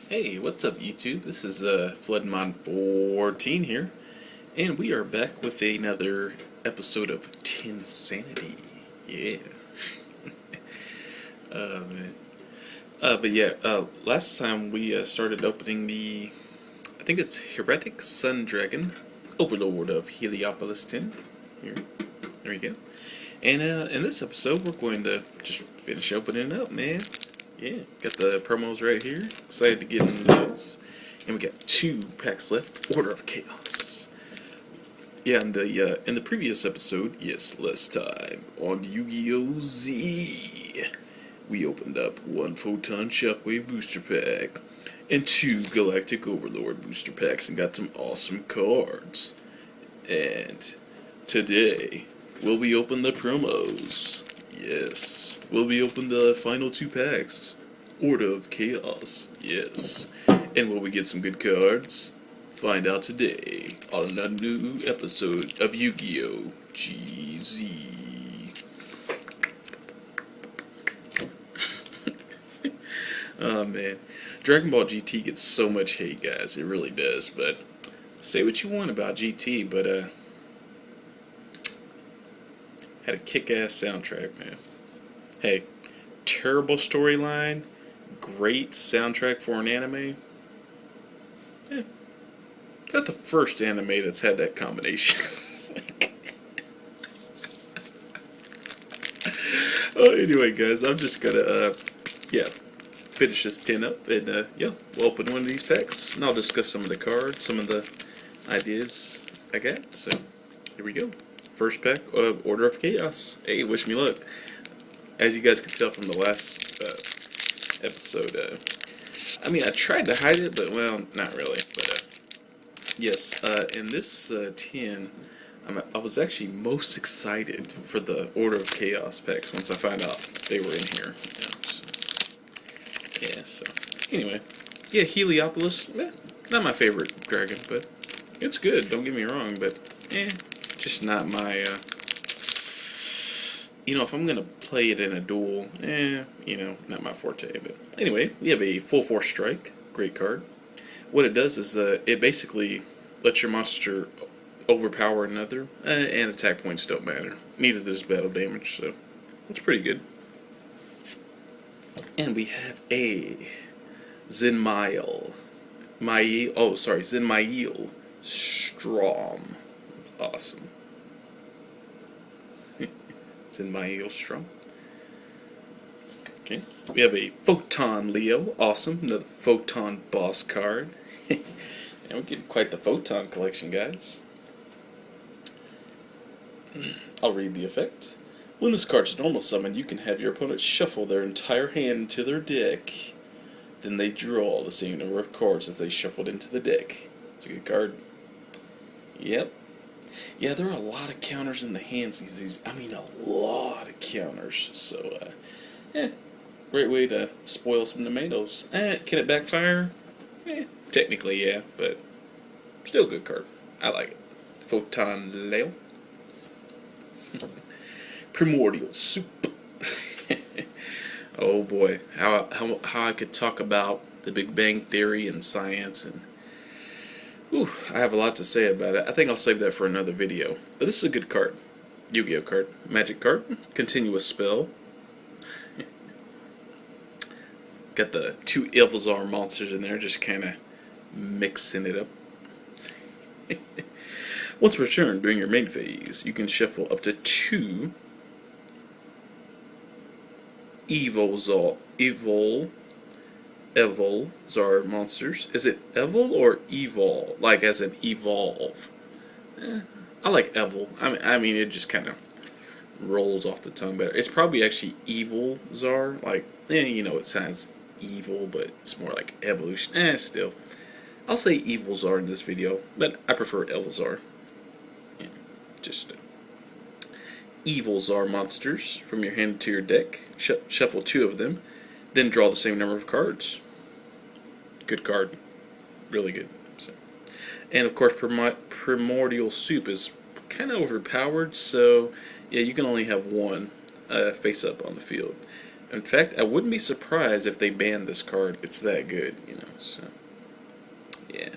Hey, what's up YouTube? This is Floodmon 14 here, and we are back with another episode of Tin Sanity. Yeah. Man. Last time we started opening I think it's Heretic Sun Dragon, Overlord of Heliopolis 10. Here, there we go. And in this episode, we're going to just finish opening it up, man. Yeah, got the promos right here. Excited to get into those. And we got 2 packs left. Order of Chaos. Yeah, in the previous episode, yes, last time on Yu-Gi-Oh! Z, we opened up 1 Photon Shockwave booster pack and 2 Galactic Overlord booster packs and got some awesome cards. And today, we'll be opening the promos. Yes, we'll be opening the final 2 packs. Order of Chaos, yes. And will we get some good cards? Find out today on a new episode of Yu-Gi-Oh! GZ. Oh man, Dragon Ball GT gets so much hate, guys. It really does. But say what you want about GT, but had a kick-ass soundtrack, man. Hey, terrible storyline, great soundtrack for an anime. Yeah. Is that the first anime that's had that combination? Oh, anyway, guys, I'm just gonna, finish this tin up, and, we'll open one of these packs, and I'll discuss some of the cards, some of the ideas I got, so, here we go. First pack of Order of Chaos. Hey, wish me luck. As you guys can tell from the last episode, I tried to hide it, but, well, not really. But, yes, in this tin, I was actually most excited for the Order of Chaos packs once I found out they were in here. So anyway, yeah, Heliopolis, not my favorite dragon, but it's good, don't get me wrong, but, just not my, if I'm going to play it in a duel, not my forte. But anyway, we have a full force strike, great card. What it does is it basically lets your monster overpower another, and attack points don't matter. Neither does battle damage, so that's pretty good. And we have a Zinmail. Zinmail Strom. That's awesome. Zinmail Strom. Okay. We have a Photon Leo. Awesome. Another Photon boss card. And we're getting quite the Photon collection, guys. I'll read the effect. When this card's normal summon, you can have your opponent shuffle their entire hand into their deck. Then they draw the same number of cards as they shuffled into the deck. It's a good card. Yep. Yeah, there are a lot of counters in the hands these days. A lot of counters. So, great way to spoil some tomatoes. Can it backfire? Technically, yeah, but still a good card. I like it. Photon Leo. Primordial Soup. Oh boy, how I could talk about the Big Bang Theory and science, and I have a lot to say about it. I think I'll save that for another video. But this is a good card. Yu-Gi-Oh card. Magic card. Continuous spell. Got the 2 Ilvazar monsters in there, just kind of mixing it up. Once returned during your main phase, you can shuffle up to 2 Evolzar monsters. Is it Evol or Evol? Like as in evolve? I like Evol. It just kind of rolls off the tongue better. It's probably actually Evolzar. Like, it sounds evil, but it's more like evolution. Still. I'll say Evolzar in this video, but I prefer Elzar. Just Evolzar monsters from your hand to your deck. Shuffle 2 of them, then draw the same number of cards. Good card, really good. So. And of course, Primordial Soup is kind of overpowered, so yeah, you can only have 1 face up on the field. In fact, I wouldn't be surprised if they banned this card. It's that good, So, yeah.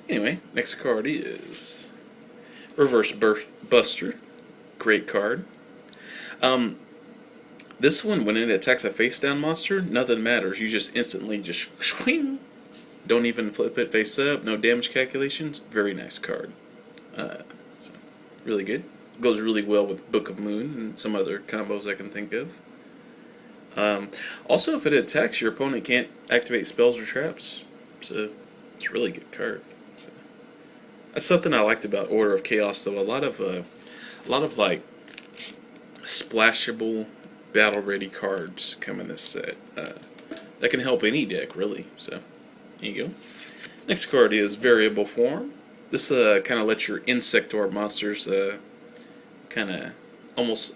Anyway, next card is Reverse Buster. Great card. This one, when it attacks a face-down monster, nothing matters. You just instantly just swing. Don't even flip it face up. No damage calculations. Very nice card. So, really good. Goes really well with Book of Moon and some other combos I can think of. Also, if it attacks, your opponent can't activate spells or traps. So, it's a really good card. So, that's something I liked about Order of Chaos, though. A lot of like splashable, battle-ready cards come in this set. That can help any deck, really. So, there you go. Next card is Variable Form. This kind of lets your Insector monsters kind of almost,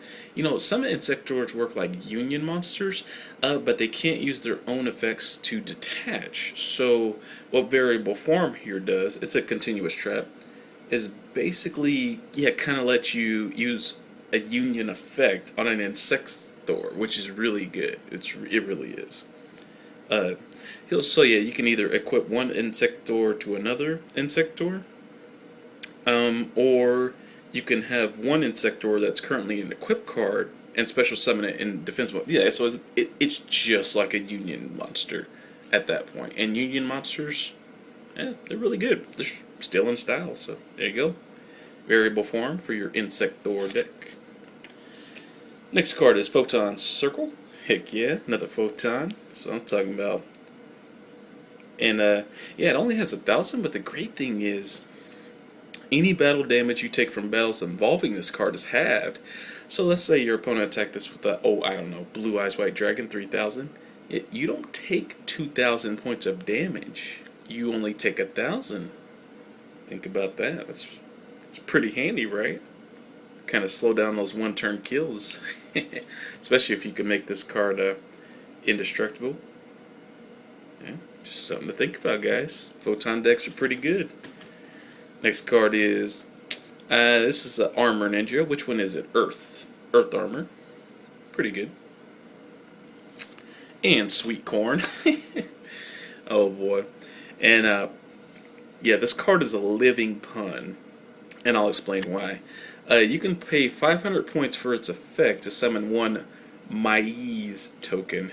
some Insectors work like union monsters, but they can't use their own effects to detach. So what Variable Form here does, it's a continuous trap, is basically, kind of let you use a union effect on an Insector, which is really good. It really is. So yeah, you can either equip one Insector to another Insector, or you can have one Insector that's currently an equip card and special summon it in defense mode. Yeah, so it's just like a union monster at that point. And union monsters, they're really good. They're still in style, so there you go. Variable Form for your Insector deck. Next card is Photon Circle. Heck yeah, another Photon. That's what I'm talking about. And it only has 1,000, but the great thing is, any battle damage you take from battles involving this card is halved. So let's say your opponent attacked this with Blue Eyes White Dragon 3,000. You don't take 2,000 points of damage. You only take 1,000. Think about that. It's pretty handy, right? Kind of slow down those one-turn kills. Especially if you can make this card indestructible. Yeah, just something to think about, guys. Photon decks are pretty good. Next card is, this is an Armor Ninja. Which one is it? Earth Armor. Pretty good. And Sweet Corn. Oh boy. And, this card is a living pun. And I'll explain why. You can pay 500 points for its effect to summon one maize token.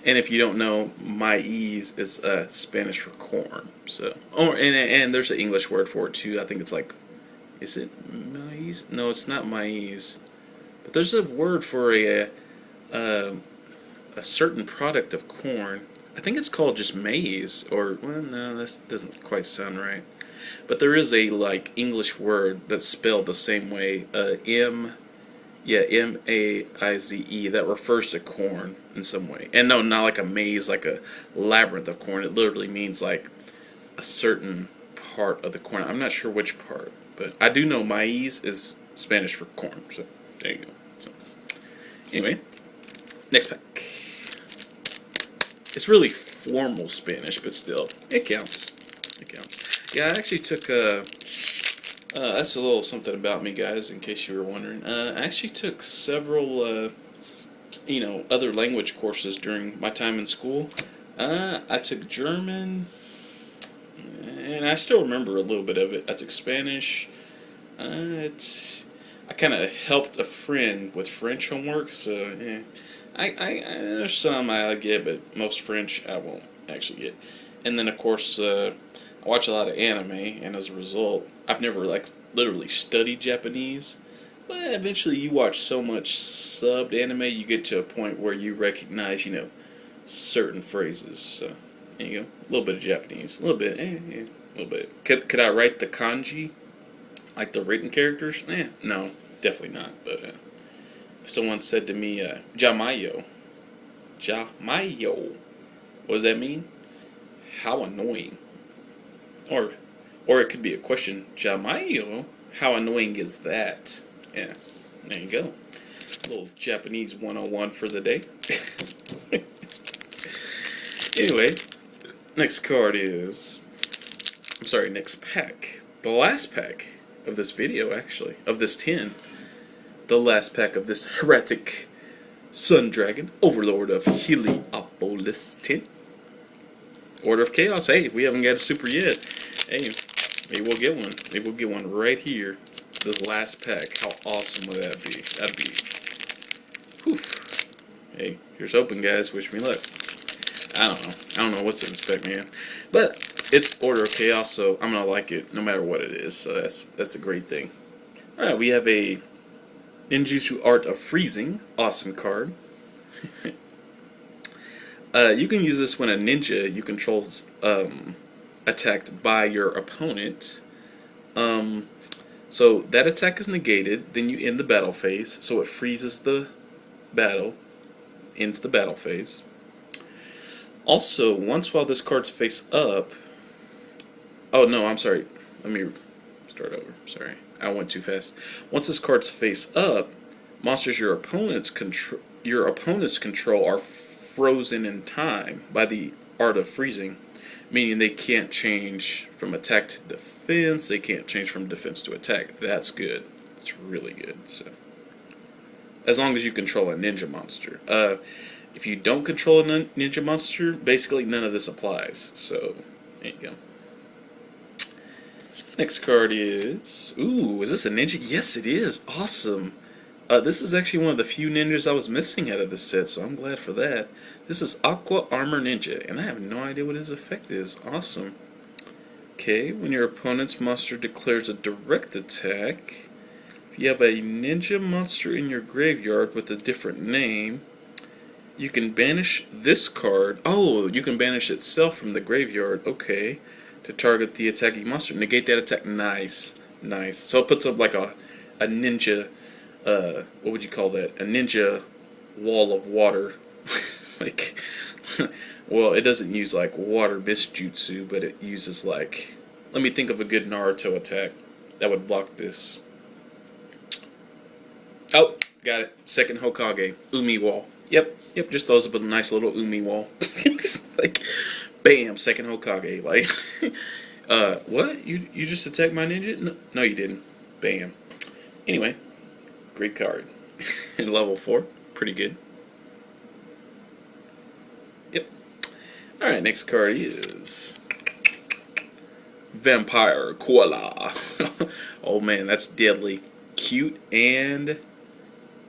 And if you don't know, maize is Spanish for corn. So, and there's an English word for it too. I think it's like, is it maize? No, it's not maize. But there's a word for a certain product of corn. I think it's called just maize, or no, that doesn't quite sound right. But there is a English word that's spelled the same way, M-A-I-Z-E, that refers to corn in some way. And no, not like a maze, like a labyrinth of corn. It literally means like a certain part of the corn. I'm not sure which part, but I do know maize is Spanish for corn. So there you go. So anyway, next pack. It's really formal Spanish, but still, it counts. It counts. Yeah, I actually took that's a little something about me, guys, in case you were wondering. I actually took several, other language courses during my time in school. I took German, and I still remember a little bit of it. I took Spanish. I kind of helped a friend with French homework, so yeah. There's some I get, but most French I won't actually get. And then, of course, I watch a lot of anime, and as a result, I've never literally studied Japanese. But eventually, you watch so much subbed anime, you get to a point where you recognize, certain phrases. So there you go, a little bit of Japanese, a little bit, a little bit. Could I write the kanji, like the written characters? No, definitely not. But if someone said to me, "Jamayo," what does that mean? How annoying. Or it could be a question. Jamayo, how annoying is that? Yeah, there you go. A little Japanese 101 for the day. Anyway, next card is... next pack. The last pack of this video, actually. Of this 10. The last pack of this heretic Sun Dragon, Overlord of Heliopolis. Apollo-listed. Order of Chaos. Hey, we haven't got a super yet. Hey, maybe we'll get one. Maybe we'll get one right here. This last pack. How awesome would that be? That'd be... Whew. Hey, here's hoping, guys. Wish me luck. I don't know. I don't know what's in this pack, man. But it's Order of Chaos, so I'm gonna like it no matter what it is. So that's a great thing. Alright, we have a Ninjutsu Art of Freezing. Awesome card. You can use this when a ninja you control attacked by your opponent. So that attack is negated, then you end the battle phase, so it freezes the battle, ends the battle phase. Also, once while this card's face up... Oh, no, I'm sorry. Let me start over. Sorry, I went too fast. Once this card's face up, monsters your opponents control are frozen in time by the Art of Freezing, meaning they can't change from attack to defense, they can't change from defense to attack. That's good. It's really good. So, as long as you control a ninja monster. If you don't control a ninja monster, basically none of this applies. So, there you go. Next card is... Ooh, is this a ninja? Yes, it is. Awesome. This is actually one of the few ninjas I was missing out of this set, so I'm glad for that. This is Aqua Armor Ninja, and I have no idea what his effect is. Awesome. Okay, when your opponent's monster declares a direct attack, if you have a ninja monster in your graveyard with a different name, you can banish this card. Oh, you can banish itself from the graveyard. Okay. To target the attacking monster. Negate that attack. Nice. Nice. So it puts up like a ninja... what would you call that? A ninja wall of water. Like... well, it doesn't use like water misjutsu, but it uses like... Let me think of a good Naruto attack that would block this. Oh, got it. Second Hokage. Umi wall. Yep, just throws up a nice little Umi wall. Like, bam, second Hokage. Like, what? You just attacked my ninja? No, you didn't. Bam. Anyway, great card. Level 4, pretty good. Yep. Alright, next card is... Vampire Koala. Oh man, that's deadly. Cute and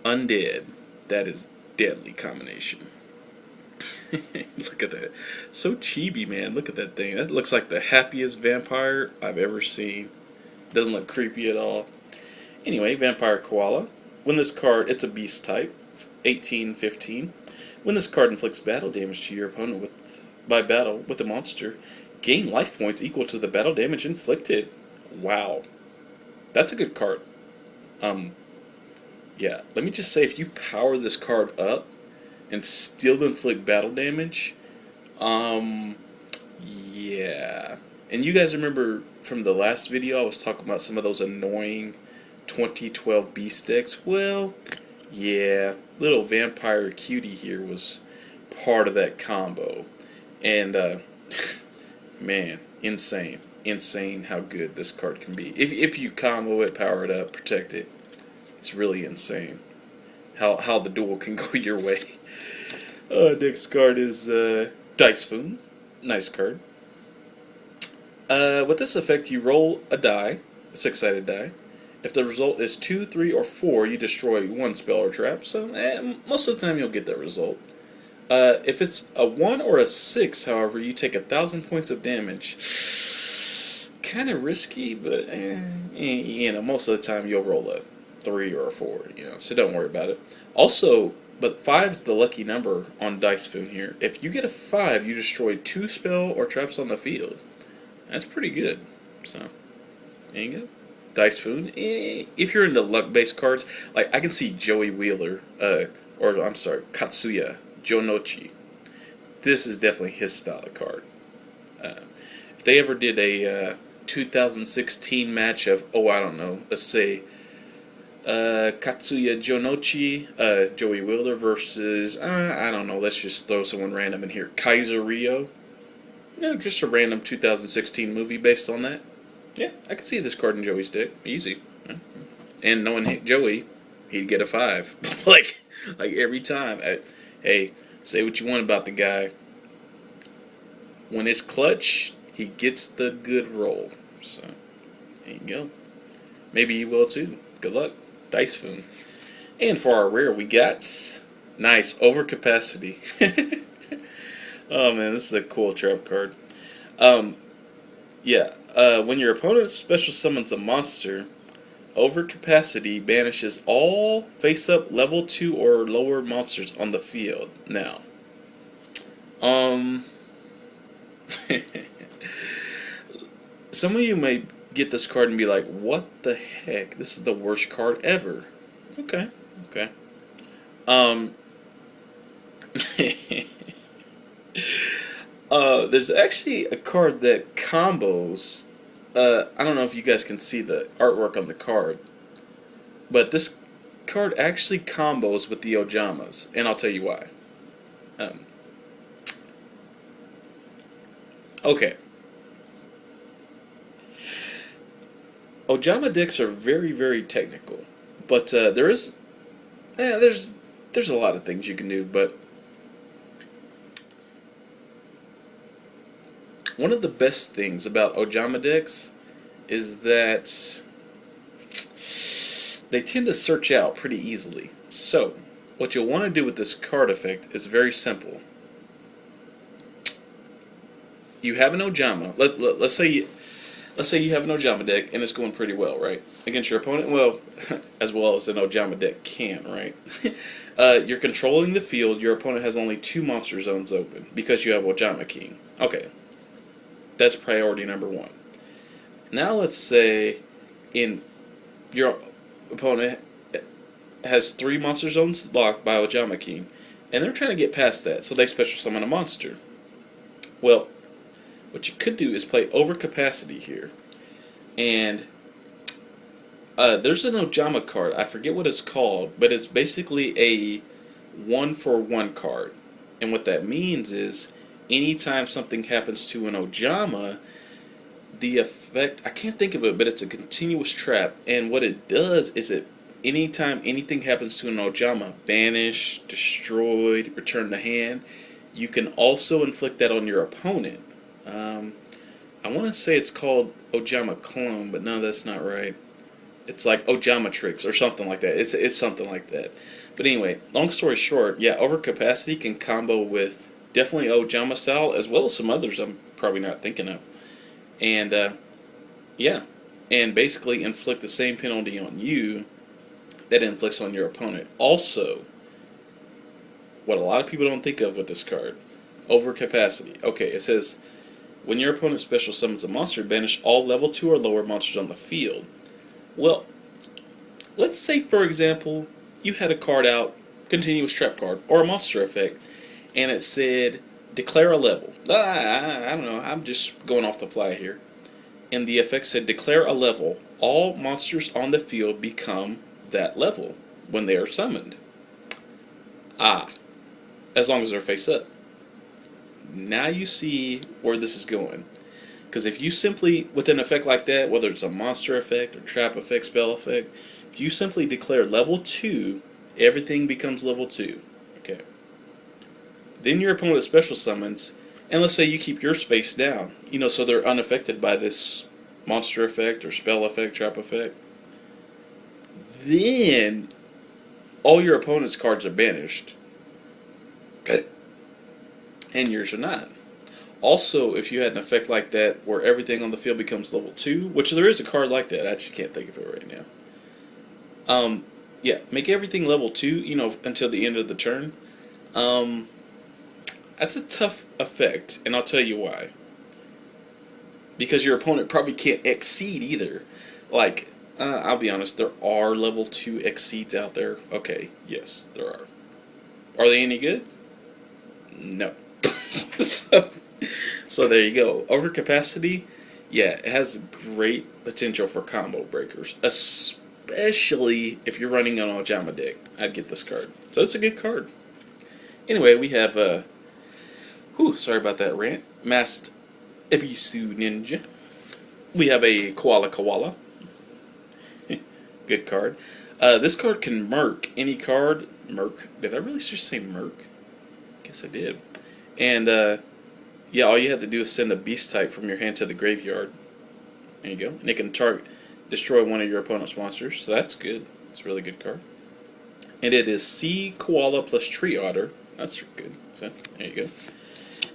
undead. That is deadly combination. Look at that. So chibi, man. Look at that thing. That looks like the happiest vampire I've ever seen. Doesn't look creepy at all. Anyway, Vampire Koala. When this card, it's a beast type, 18-15. When this card inflicts battle damage to your opponent by battle with a monster, gain life points equal to the battle damage inflicted. Wow. That's a good card. Yeah, let me just say, if you power this card up and still inflict battle damage, yeah. And you guys remember from the last video I was talking about some of those annoying 2012 beast decks? Well, yeah, little vampire cutie here was part of that combo. And, man, insane. Insane how good this card can be. If you combo it, power it up, protect it, it's really insane how the duel can go your way. Next card is Dice Foon. Nice card. With this effect, you roll a die, a 6-sided die. If the result is 2, 3, or 4, you destroy one spell or trap. So most of the time you'll get that result. If it's a 1 or a 6, however, you take 1,000 points of damage. Kind of risky, but you know, most of the time you'll roll a 3 or a 4, you know, so don't worry about it. Also, but 5 is the lucky number on Dice Foon here. If you get a 5, you destroy 2 spell or traps on the field. That's pretty good. So, there you go. Dice Foon. If you're into luck-based cards, like I can see Joey Wheeler, or I'm sorry, Katsuya Jonochi. This is definitely his style of card. If they ever did a 2016 match of, I don't know, let's say Katsuya Jonochi, Joey Wheeler versus, I don't know, let's just throw someone random in here, Kaiser Rio. Yeah, just a random 2016 movie based on that. Yeah, I can see this card in Joey's deck. Easy. And knowing Joey, he'd get a 5. like every time. Hey, Say what you want about the guy. When it's clutch, he gets the good roll. So, there you go. Maybe you will too. Good luck. Dice Foon. And for our rare, we got nice overcapacity. Oh man, this is a cool trap card. Yeah. When your opponent special summons a monster, overcapacity banishes all face-up level 2 or lower monsters on the field. Now, some of you may get this card and be like, "What the heck? This is the worst card ever." Okay, okay. Um, there's actually a card that combos. I don't know if you guys can see the artwork on the card, but this card actually combos with the Ojamas, and I'll tell you why. Um, okay. Ojama decks are very, very technical, but there's a lot of things you can do. But one of the best things about Ojama decks is that they tend to search out pretty easily. So, what you'll want to do with this card effect is very simple. You have an Ojama. Let's say you have an Ojama deck and it's going pretty well, right? Against your opponent, well, as well as an Ojama deck can, right? You're controlling the field. Your opponent has only 2 monster zones open because you have Ojama King. Okay, that's priority number 1. Now let's say your opponent has 3 monster zones locked by Ojama King, and they're trying to get past that, so they special summon a monster. Well, what you could do is play overcapacity here, and there's an Ojama card. I forget what it's called, but it's basically a 1-for-1 card. And what that means is, anytime something happens to an Ojama, the effect, I can't think of it, but it's a continuous trap. And what it does is anytime anything happens to an Ojama, banished, destroyed, return to hand, you can also inflict that on your opponent. I want to say it's called Ojama Clone, but no, that's not right. It's like Ojama Tricks or something like that. It's something like that. But anyway, long story short, yeah, overcapacity can combo with definitely Ojama style as well as some others I'm probably not thinking of. And yeah, and basically inflict the same penalty on you that it inflicts on your opponent. Also, what a lot of people don't think of with this card, overcapacity. Okay, it says, when your opponent special summons a monster, banish all level 2 or lower monsters on the field. Well, let's say, for example, you had a card out, continuous trap card, or a monster effect, and it said, declare a level. I don't know, I'm just going off the fly here. And the effect said, declare a level. All monsters on the field become that level when they are summoned. As long as they're face up. Now you see where this is going. Because if you simply, with an effect like that, whether it's a monster effect or trap effect, spell effect, if you simply declare level 2, everything becomes level 2. Okay. Then your opponent special summons, and let's say you keep yours face down, so they're unaffected by this monster effect or spell effect, trap effect. Then all your opponent's cards are banished. Okay. And yours are not. Also, if you had an effect like that where everything on the field becomes level 2, which there is a card like that, I just can't think of it right now. Yeah, make everything level 2, until the end of the turn. That's a tough effect, and I'll tell you why. Because your opponent probably can't exceed either. Like, I'll be honest, there are level 2 exceeds out there. Okay, yes, there are. Are they any good? No. So there you go. Overcapacity, yeah, it has great potential for combo breakers, especially if you're running an Ojama deck. I'd get this card. So it's a good card. Anyway, we have sorry about that rant. Masked Ebisu Ninja. We have a Koala. Good card. This card can murk any card. Murk. Did I really just say murk? Guess I did. And yeah, all you have to do is send a beast type from your hand to the graveyard. There you go. And it can destroy one of your opponent's monsters. So that's good. It's a really good card. And it is sea koala plus tree otter. That's good. So there you go.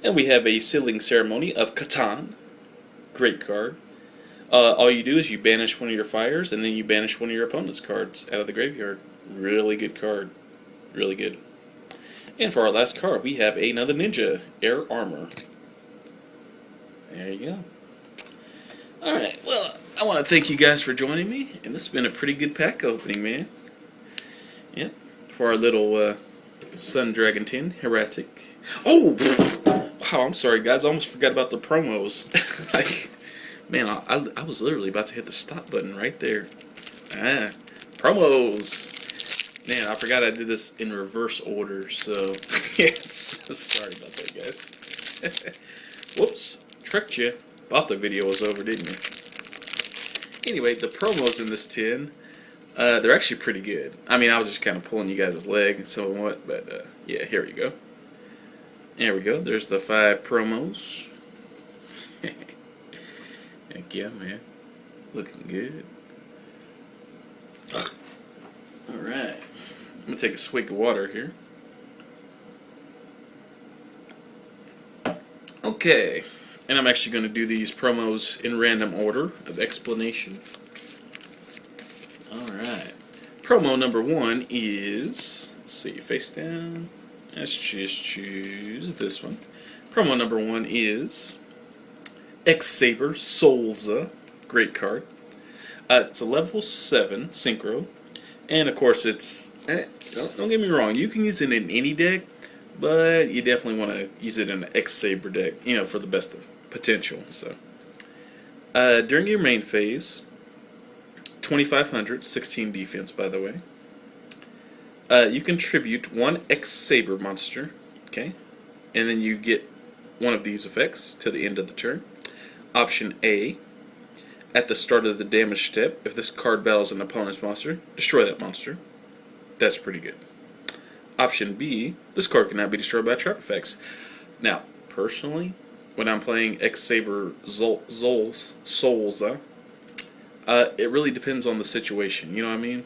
And we have a sealing ceremony of Catan. Great card. All you do is you banish one of your fires, and then you banish one of your opponent's cards out of the graveyard. Really good card. Really good. And for our last card, we have another ninja, Air Armor. There you go. Alright, well, I want to thank you guys for joining me, and this has been a pretty good pack opening, man. Yep, for our little Sun Dragon 10, Heretic. Oh! Wow, I'm sorry, guys, I almost forgot about the promos. Like, man, I was literally about to hit the stop button right there. Promos! Man, I forgot I did this in reverse order, so yes, sorry about that, guys. Whoops, tricked you. Thought the video was over, didn't you? Anyway, the promos in this tin, they're actually pretty good. I mean, I was just kind of pulling you guys' leg and somewhat, but yeah, here we go. There we go. There's the 5 promos. Heck yeah, man. Looking good. Alright. I'm going to take a swig of water here. Okay. And I'm actually going to do these promos in random order of explanation. Alright. Promo number 1 is... Let's see, face down. Let's just choose this one. Promo number 1 is... X-Saber Solza. Great card. It's a level 7 synchro. And of course it's... don't get me wrong, you can use it in any deck, but you definitely want to use it in an X-Saber deck, you know, for the best of potential. So, during your main phase, 2500, 16 defense by the way, you contribute 1 X-Saber monster, okay, and then you get one of these effects to the end of the turn. Option A, at the start of the damage step, if this card battles an opponent's monster, destroy that monster. That's pretty good. Option B, this card cannot be destroyed by trap effects. Now, personally, when I'm playing X-Saber Solza, it really depends on the situation, you know what I mean?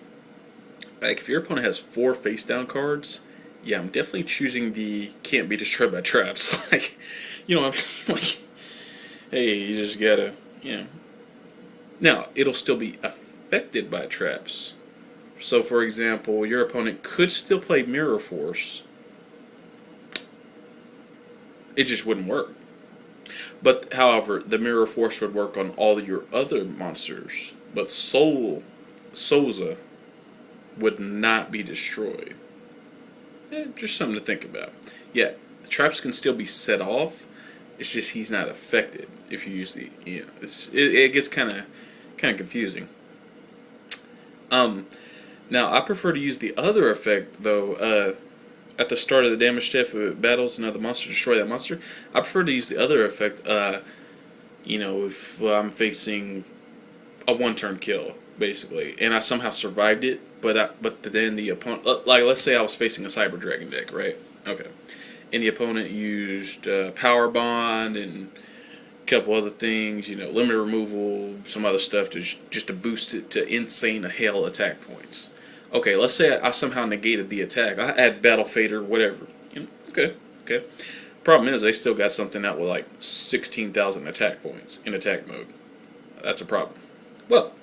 Like, if your opponent has 4 face-down cards, yeah, I'm definitely choosing the can't be destroyed by traps. Like, you know, I'm like, hey, you just gotta, you know. Now, it'll still be affected by traps. So, for example, your opponent could still play Mirror Force. It just wouldn't work. But, however, the Mirror Force would work on all your other monsters. But Souza would not be destroyed. Just something to think about. Yeah, the traps can still be set off. It's just he's not affected if you use the, you know, it gets kind of confusing. Now I prefer to use the other effect though. At the start of the damage step, if it battles another monster, destroy that monster. I prefer to use the other effect. You know, if I'm facing a one-turn kill, basically, and I somehow survived it, but then the opponent, like let's say I was facing a Cyber Dragon deck, right? Okay, and the opponent used Power Bond and a couple other things, you know, limit removal, some other stuff just to boost it to insane hell attack points. Okay, let's say I somehow negated the attack. I had Battle Fade or whatever. You know, okay. Problem is, they still got something out with like 16,000 attack points in attack mode. That's a problem. Well,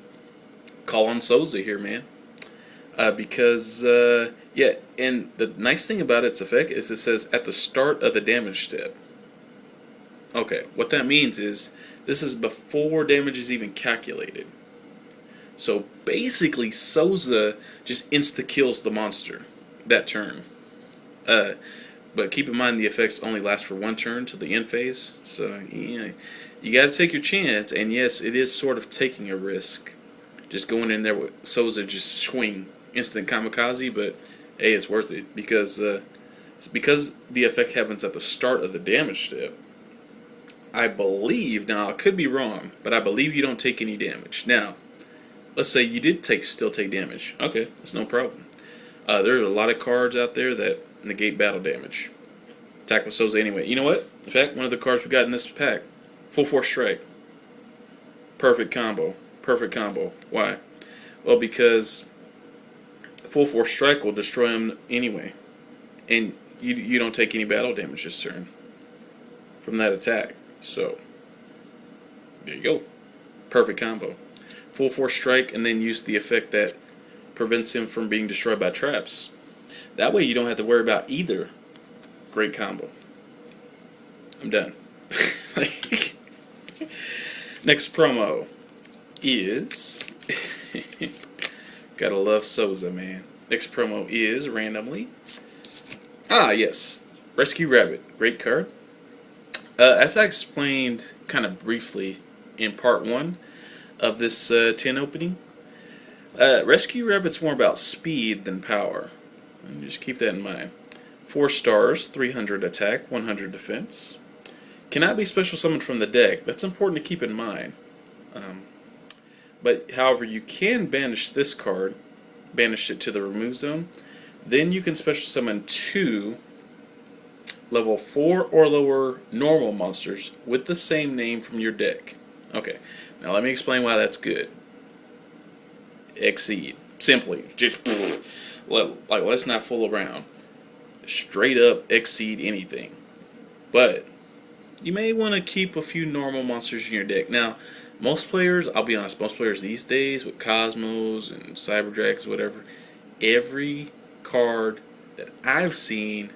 call on Souza here, man. Because, yeah, and the nice thing about its effect is it says at the start of the damage step. Okay, what that means is this is before damage is even calculated. So basically, Souza just insta-kills the monster that turn. But keep in mind the effects only last for 1 turn till the end phase. So yeah, you gotta take your chance. And yes, it is sort of taking a risk. Just going in there with Souza, just swing, instant kamikaze. But hey, it's worth it because it's because the effect happens at the start of the damage step. I believe, now I could be wrong, but I believe you don't take any damage. Now, let's say you did still take damage. Okay, that's no problem. There's a lot of cards out there that negate battle damage. Attack with Soza anyway. You know what? In fact, one of the cards we got in this pack, Full Force Strike. Perfect combo. Perfect combo. Why? Well, because Full Force Strike will destroy him anyway. And you don't take any battle damage this turn from that attack. So, there you go. Perfect combo. Full Force Strike and then use the effect that prevents him from being destroyed by traps. That way you don't have to worry about either. Great combo. I'm done. Next promo is... Gotta love Soza, man. Next promo is, randomly... yes. Rescue Rabbit. Great card. As I explained kind of briefly in part 1 of this 10 opening, Rescue Rabbit's more about speed than power. And just keep that in mind. 4 stars, 300 attack, 100 defense. Cannot be special summoned from the deck. That's important to keep in mind. But however, you can banish this card, banish it to the remove zone. Then you can special summon 2 level 4 or lower normal monsters with the same name from your deck. Okay, now let me explain why that's good. Exceed. Simply. Just, let's not fool around. Straight up exceed anything. But you may want to keep a few normal monsters in your deck. Now, most players, I'll be honest, most players these days with Cosmos and Cyberdrags, whatever, every card that I've seen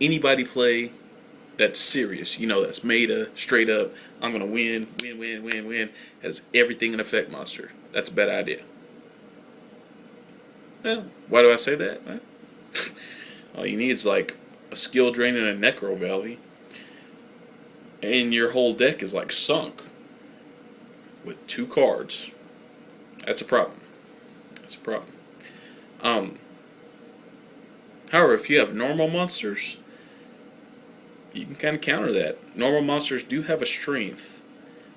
anybody play that's serious, that's meta, straight up, I'm going to win, has everything an effect monster. That's a bad idea. Well, why do I say that? All you need is like a skill drain and a necro valley, and your whole deck is like sunk with 2 cards. That's a problem. That's a problem. However, if you have normal monsters, you can kind of counter that. Normal monsters do have a strength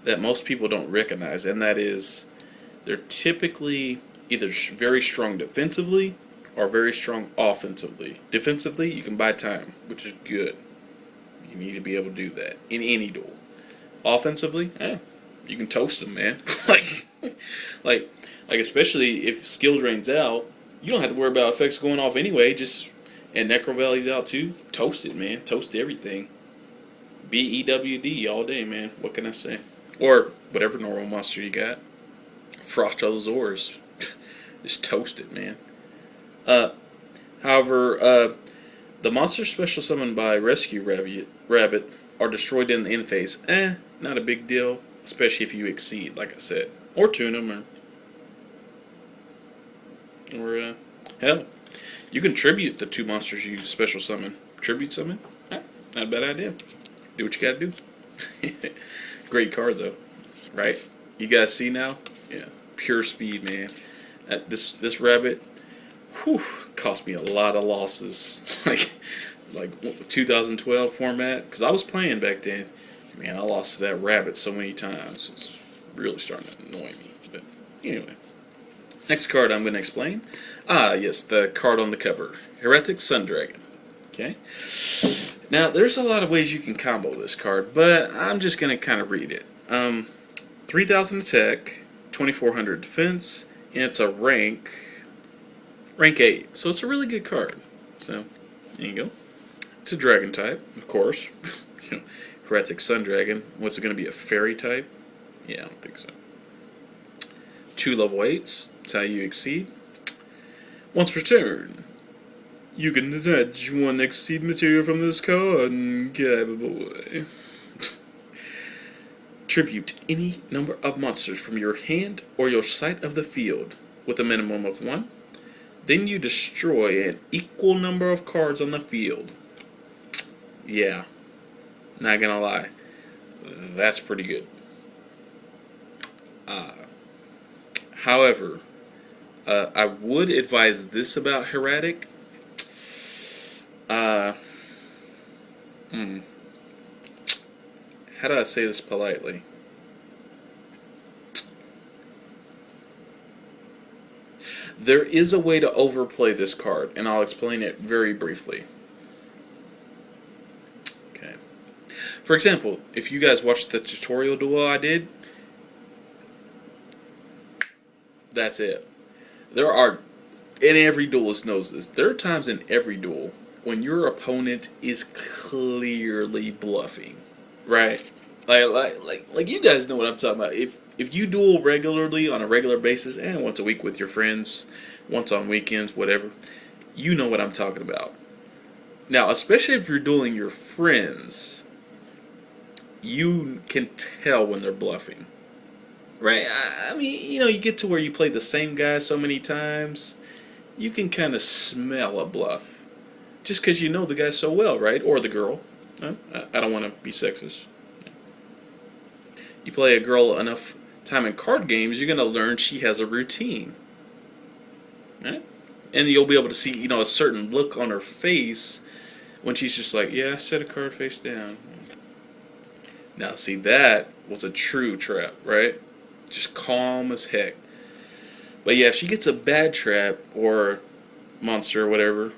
that most people don't recognize, and that is they're typically either very strong defensively or very strong offensively. Defensively, you can buy time, which is good. You need to be able to do that in any duel. Offensively, you can toast them, man. like especially if skill drains out, you don't have to worry about effects going off anyway. And Necro Valley's out too. Toast it, man. Toast everything. BEWD all day, man. What can I say? Or whatever normal monster you got. Frost of the Zors. Just toast it, man. However, the monsters special summoned by Rescue Rabbit are destroyed in the end phase. Not a big deal. Especially if you exceed, like I said. Or tune them, or hell, you can tribute the 2 monsters you special summon. Tribute summon? Not a bad idea. Do what you gotta do. Great card, though. Right? You guys see now? Yeah. Pure speed, man. This rabbit, cost me a lot of losses. like 2012 format. Because I was playing back then. Man, I lost to that rabbit so many times. It's really starting to annoy me. But anyway. Next card I'm going to explain. Yes, the card on the cover. Heretic Sun Dragon. Okay. Now, there's a lot of ways you can combo this card, but I'm just going to kind of read it. 3,000 attack, 2,400 defense, and it's a rank 8. So it's a really good card. So, there you go. It's a dragon type, of course. Heretic Sun Dragon. What's it going to be, a fairy type? Yeah, I don't think so. 2 level 8s. That's how you exceed. Once per turn, you can detach 1 exceed material from this card and kaiba boy. Tribute any number of monsters from your hand or your side of the field with a minimum of 1. Then you destroy an equal number of cards on the field. Yeah, not gonna lie, that's pretty good. However, I would advise this about Heretic. How do I say this politely? There is a way to overplay this card, and I'll explain it very briefly. For example, if you guys watched the tutorial duel I did, that's it. There are, and every duelist knows this, there are times in every duel when your opponent is clearly bluffing, right? Like you guys know what I'm talking about. If you duel regularly on a regular basis and once a week with your friends, once on weekends, whatever, you know what I'm talking about. Now, especially if you're dueling your friends, you can tell when they're bluffing. Right? I mean, you get to where you play the same guy so many times, you can kind of smell a bluff. Just because you know the guy so well, right? Or the girl. I don't want to be sexist. You play a girl enough time in card games, you're going to learn she has a routine. Right? And you'll be able to see, a certain look on her face when she's just like, yeah, set a card face down. Now, see, that was a true trap, right? Just calm as heck. But yeah, if she gets a bad trap or monster or whatever,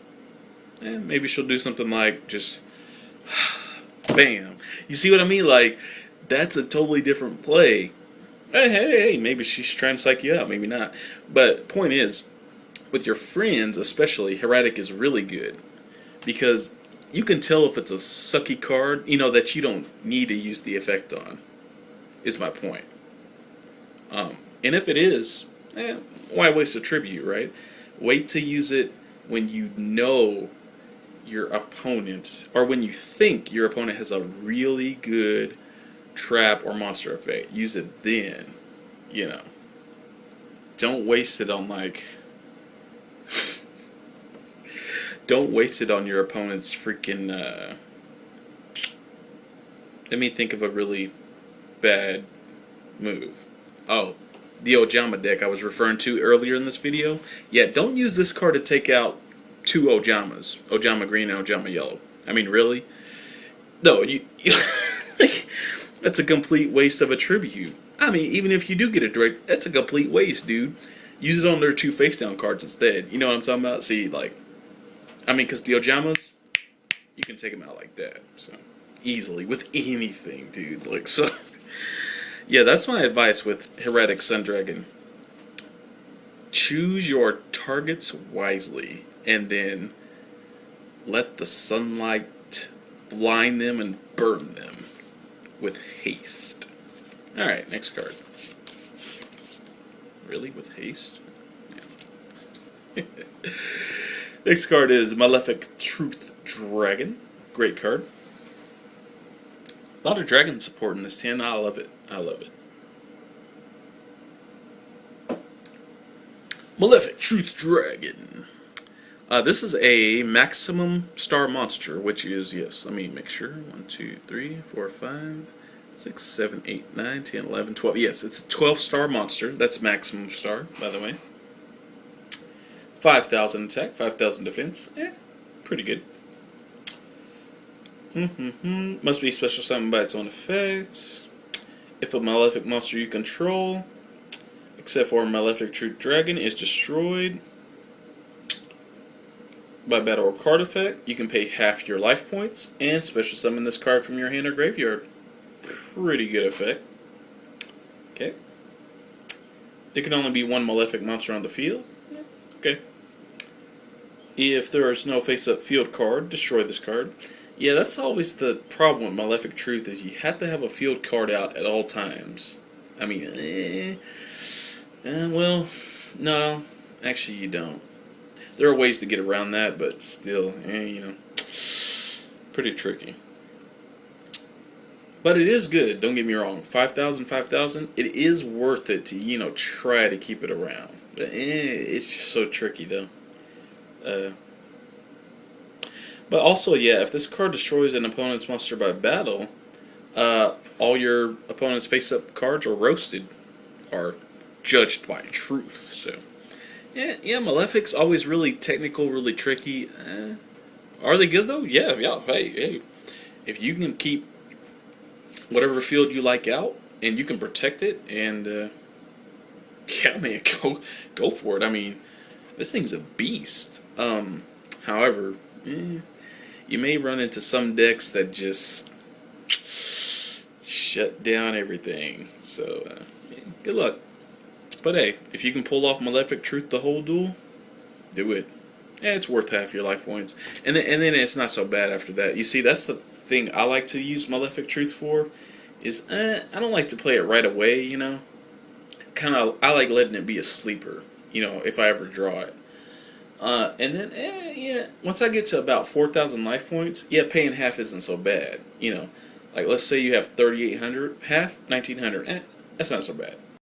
maybe she'll do something like just bam. You see what I mean? Like, that's a totally different play. Hey, maybe she's trying to psych you out, maybe not. But point is, with your friends especially, Heretic is really good. Because you can tell if it's a sucky card, that you don't need to use the effect on. Is my point. And if it is, why waste a tribute, right? Wait to use it when you know your opponent, or when you think your opponent has a really good trap or monster effect. Use it then, Don't waste it on, don't waste it on your opponent's freaking, let me think of a really bad move. Oh, the Ojama deck I was referring to earlier in this video. Yeah, don't use this card to take out two Ojamas. Ojama green and Ojama yellow. I mean, really? No, you that's a complete waste of a tribute. I mean, even if you do get a direct, that's a complete waste, dude. Use it on their two face-down cards instead. You know what I'm talking about? See, because the Ojamas, you can take them out like that. So, easily. With anything, dude. So... Yeah, that's my advice with Heretic Sun Dragon. Choose your targets wisely, and then let the sunlight blind them and burn them with haste. Alright, next card. Really? With haste? Yeah. Next card is Malefic Truth Dragon. Great card. A lot of dragon support in this 10. I love it. Malefic Truth Dragon. This is a maximum star monster, which is, yes, let me make sure. 1, 2, 3, 4, 5, 6, 7, 8, 9, 10, 11, 12. Yes, it's a 12-star monster. That's maximum star, by the way. 5,000 attack, 5,000 defense. Pretty good. Must be special summoned by its own effects. If a malefic monster you control, except for a Malefic Truth Dragon, is destroyed by battle or card effect, you can pay half your life points and special summon this card from your hand or graveyard. Pretty good effect. Okay. There can only be one Malefic monster on the field. Okay. If there is no face-up field card, destroy this card. Yeah, that's always the problem with Malefic Truth, is you have to have a field card out at all times. I mean, well, no, actually you don't. There are ways to get around that, but still, pretty tricky. But it is good, don't get me wrong. 5,000, 5,000, it is worth it to, try to keep it around. But it's just so tricky, though. But also, yeah, if this card destroys an opponent's monster by battle, all your opponent's face-up cards are roasted, are judged by truth. So, yeah, Malefic's always really technical, really tricky. Are they good, though? Yeah, hey. If you can keep whatever field you like out, and you can protect it, and, yeah, man, go for it. I mean, this thing's a beast. However, you may run into some decks that just, shut down everything. So, yeah, good luck. But hey, if you can pull off Malefic Truth the whole duel, do it. Yeah, it's worth half your life points. And then it's not so bad after that. You see, that's the thing I like to use Malefic Truth for, is I don't like to play it right away, you know? I like letting it be a sleeper, you know, if I ever draw it. And then, yeah, once I get to about 4,000 life points, yeah, paying half isn't so bad, you know. Like, let's say you have 3,800, half, 1,900, that's not so bad.